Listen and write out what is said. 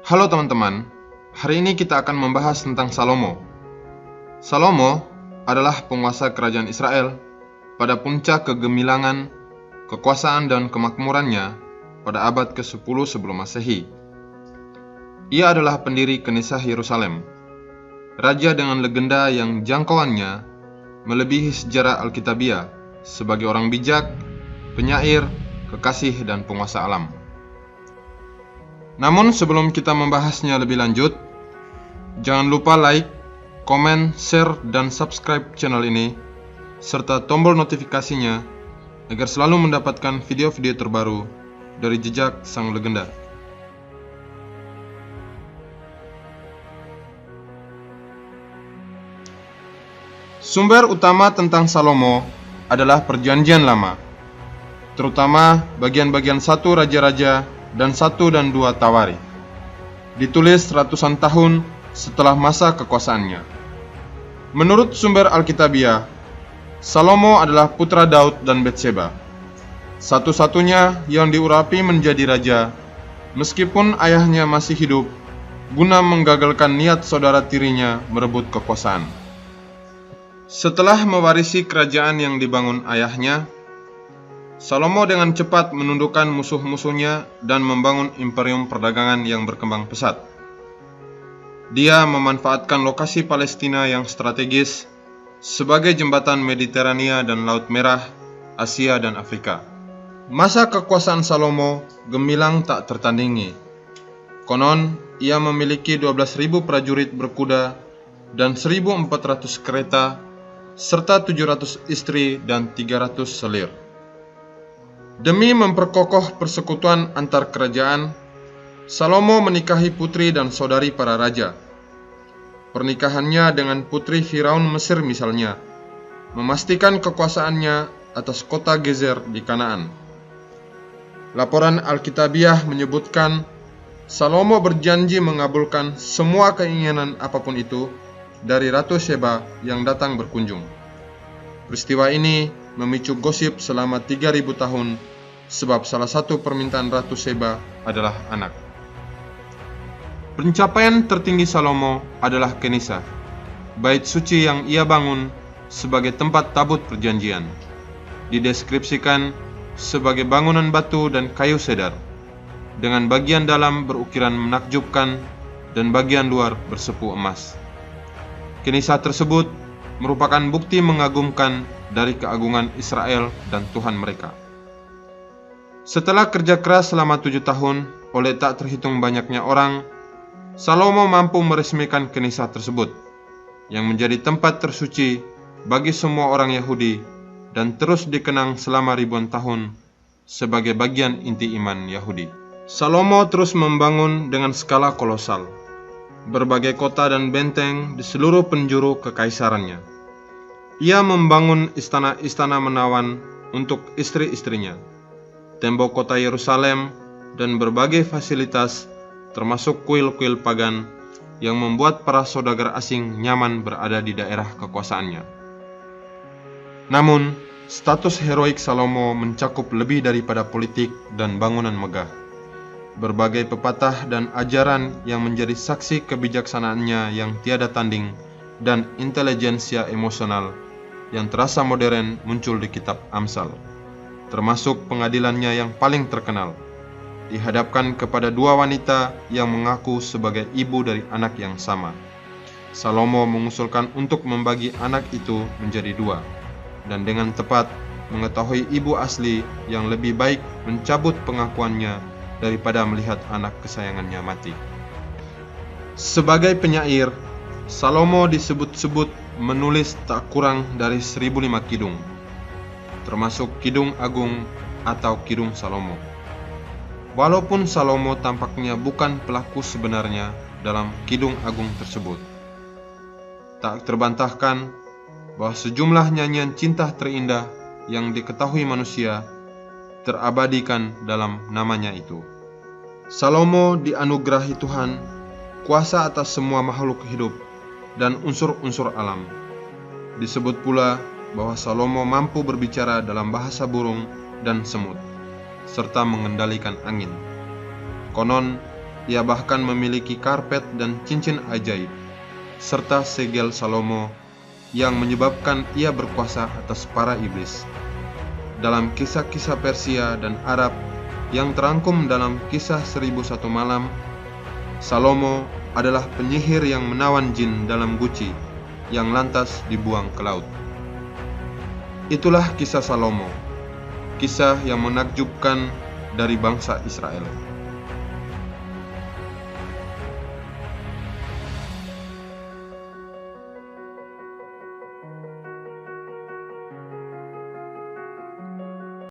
Halo teman-teman, hari ini kita akan membahas tentang Salomo. Salomo adalah penguasa kerajaan Israel pada puncak kegemilangan, kekuasaan dan kemakmurannya pada abad ke-10 sebelum Masehi. Ia adalah pendiri Kenisah Yerusalem, raja dengan legenda yang jangkauannya melebihi sejarah Alkitabiah sebagai orang bijak, penyair, kekasih, dan penguasa alam. Namun sebelum kita membahasnya lebih lanjut, jangan lupa like, komen, share, dan subscribe channel ini, serta tombol notifikasinya agar selalu mendapatkan video-video terbaru dari jejak sang legenda. Sumber utama tentang Salomo adalah Perjanjian Lama, terutama bagian-bagian 1 Raja-Raja dan 1 dan 2 Tawari, ditulis ratusan tahun setelah masa kekuasaannya. Menurut sumber Alkitabiah, Salomo adalah putra Daud dan Betseba, satu-satunya yang diurapi menjadi raja meskipun ayahnya masih hidup, guna menggagalkan niat saudara tirinya merebut kekuasaan. Setelah mewarisi kerajaan yang dibangun ayahnya, Salomo dengan cepat menundukkan musuh-musuhnya dan membangun imperium perdagangan yang berkembang pesat. Dia memanfaatkan lokasi Palestina yang strategis sebagai jembatan Mediterania dan Laut Merah, Asia dan Afrika. Masa kekuasaan Salomo gemilang tak tertandingi. Konon, ia memiliki 12.000 prajurit berkuda dan 1.400 kereta, serta 700 istri dan 300 selir. Demi memperkokoh persekutuan antar kerajaan, Salomo menikahi putri dan saudari para raja. Pernikahannya dengan putri Firaun Mesir misalnya, memastikan kekuasaannya atas kota Gezer di Kanaan. Laporan Alkitabiah menyebutkan, Salomo berjanji mengabulkan semua keinginan apapun itu dari Ratu Sheba yang datang berkunjung. Peristiwa ini memicu gosip selama 3.000 tahun, sebab salah satu permintaan Ratu Sheba adalah anak. Pencapaian tertinggi Salomo adalah Kenisah, bait suci yang ia bangun sebagai tempat tabut perjanjian. Dideskripsikan sebagai bangunan batu dan kayu cedar, dengan bagian dalam berukiran menakjubkan dan bagian luar bersepu emas. Kenisah tersebut merupakan bukti mengagumkan dari keagungan Israel dan Tuhan mereka. Setelah kerja keras selama 7 tahun oleh tak terhitung banyaknya orang, Salomo mampu meresmikan Kenisah tersebut, yang menjadi tempat tersuci bagi semua orang Yahudi dan terus dikenang selama ribuan tahun sebagai bagian inti iman Yahudi. Salomo terus membangun dengan skala kolosal berbagai kota dan benteng di seluruh penjuru kekaisarannya. Ia membangun istana-istana menawan untuk istri-istrinya, tembok kota Yerusalem, dan berbagai fasilitas termasuk kuil-kuil pagan yang membuat para saudagar asing nyaman berada di daerah kekuasaannya. Namun, status heroik Salomo mencakup lebih daripada politik dan bangunan megah. Berbagai pepatah dan ajaran yang menjadi saksi kebijaksanaannya yang tiada tanding dan intelijensia emosional yang terasa modern muncul di kitab Amsal, termasuk pengadilannya yang paling terkenal, dihadapkan kepada 2 wanita yang mengaku sebagai ibu dari anak yang sama. Salomo mengusulkan untuk membagi anak itu menjadi 2, dan dengan tepat mengetahui ibu asli yang lebih baik mencabut pengakuannya daripada melihat anak kesayangannya mati. Sebagai penyair, Salomo disebut-sebut menulis tak kurang dari 1.005 kidung, termasuk Kidung Agung atau Kidung Salomo. Walaupun Salomo tampaknya bukan pelaku sebenarnya dalam Kidung Agung tersebut, tak terbantahkan bahwa sejumlah nyanyian cinta terindah yang diketahui manusia terabadikan dalam namanya itu. Salomo dianugerahi Tuhan kuasa atas semua makhluk hidup dan unsur-unsur alam. Disebut pula bahwa Salomo mampu berbicara dalam bahasa burung dan semut, serta mengendalikan angin. Konon, Ia bahkan memiliki karpet dan cincin ajaib, serta segel Salomo yang menyebabkan ia berkuasa atas para iblis. Dalam kisah-kisah Persia dan Arab yang terangkum dalam Kisah 1001 Malam, Salomo adalah penyihir yang menawan jin dalam guci yang lantas dibuang ke laut. Itulah kisah Salomo, kisah yang menakjubkan dari bangsa Israel.